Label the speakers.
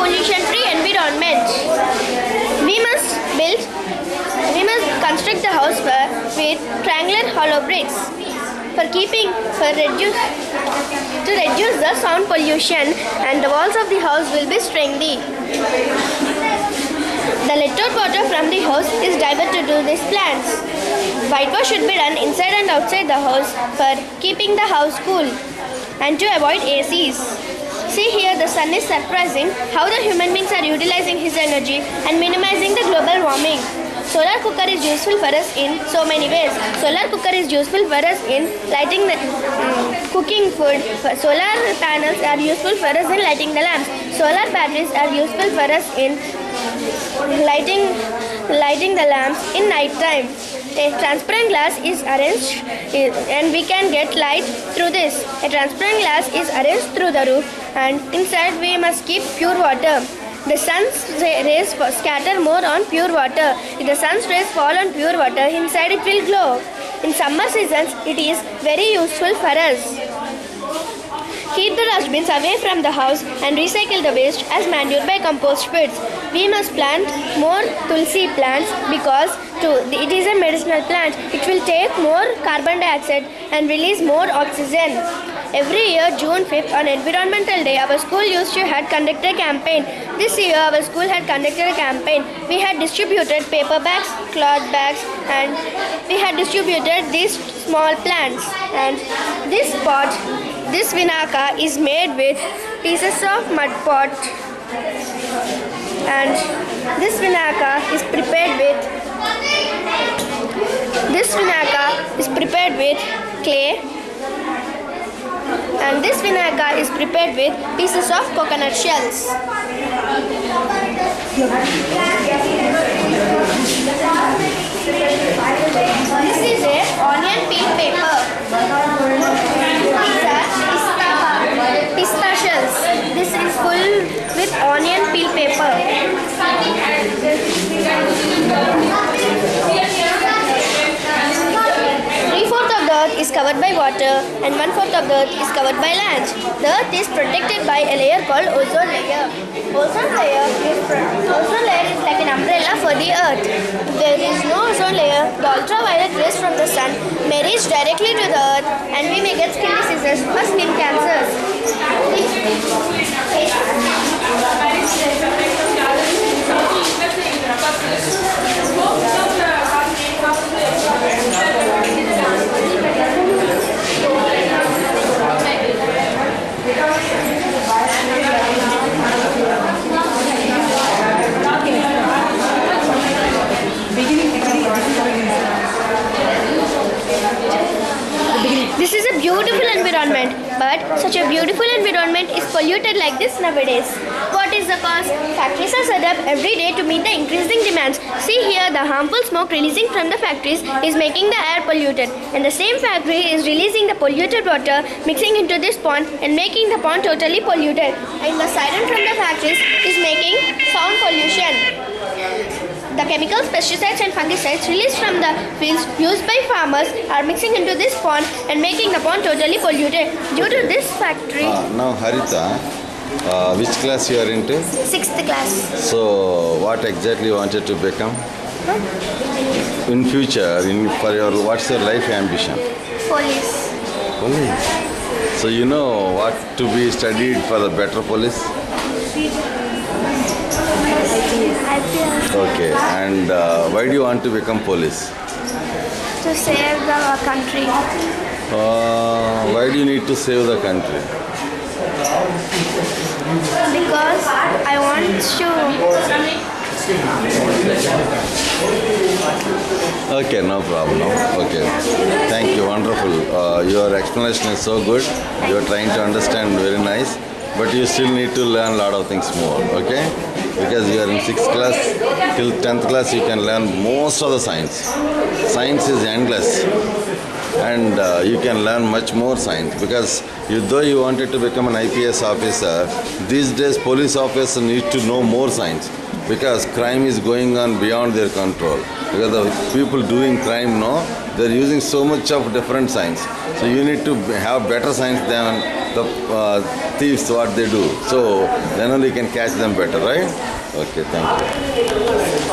Speaker 1: pollution-free environment. We must construct the house with triangular hollow bricks to reduce the sound pollution, and the walls of the house will be strengthy. The lettered water from the house is diverted to these plants. Whitewash should be done inside and outside the house for keeping the house cool and to avoid ACs. See here, the sun is surprising how the human beings are utilizing his energy and minimizing the global warming. Solar cooker is useful for us in so many ways. Solar cooker is useful for us in lighting the cooking food. Solar panels are useful for us in lighting the lamps. Solar batteries are useful for us in lighting the lamps in night time. A transparent glass is arranged and we can get light through this. A transparent glass is arranged through the roof, and inside we must keep pure water. The sun's rays scatter more on pure water. If the sun's rays fall on pure water, inside it will glow. In summer seasons, it is very useful for us. Keep the dustbins away from the house and recycle the waste as manure by compost pits. We must plant more tulsi plants because it is a medicinal plant. It will take more carbon dioxide and release more oxygen. Every year, June 5th, on Environmental Day, our school used to had conducted a campaign. This year, our school had conducted a campaign. We had distributed paper bags, cloth bags, and we had distributed these small plants. And this vinaka is made with pieces of mud pot. And this vinaka is prepared with clay. And this vinaka is prepared with pieces of coconut shells. This is a onion peel paper. These are pista shells. This is full with onion peel paper. 3/4 of the earth is covered by water and 1/4 of the earth is covered by land. The earth is protected by a layer called ozone layer. Ozone layer is like an umbrella for the earth. If there is no ozone layer, the ultraviolet rays from the sun may reach directly to the earth and we may get skin diseases or skin cancers. This is a beautiful environment, but such a beautiful environment is polluted like this nowadays. What is the cause? Factories are set up every day to meet the increasing demands. See here, the harmful smoke releasing from the factories is making the air polluted, and the same factory is releasing the polluted water, mixing into this pond and making the pond totally polluted. And the siren from the factories is making sound pollution. The chemicals, pesticides and fungicides released from the fields used by farmers are mixing into this pond and making the pond totally polluted. Due to this factory...
Speaker 2: Now Harita, which class you are into?
Speaker 1: 6th class.
Speaker 2: So what exactly you wanted to become? In future, what's your life ambition?
Speaker 1: Police.
Speaker 2: Police. So you know what to be studied for the better police? Okay, and why do you want to become police?
Speaker 1: To save the country.
Speaker 2: Why do you need to save the country?
Speaker 1: Because I want to.
Speaker 2: Okay, no problem. Okay, thank you, wonderful. Your explanation is so good. You are trying to understand very nice, but you still need to learn a lot of things more. Okay, because you are in 6th class till 10th class, you can learn most of the science. Science is endless, and you can learn much more science because though you wanted to become an IPS officer, these days police officers need to know more science because crime is going on beyond their control. Because the people doing crime they're using so much of different science. So you need to have better science than the thieves what they do. So then only you can catch them better, right? Okay, thank you.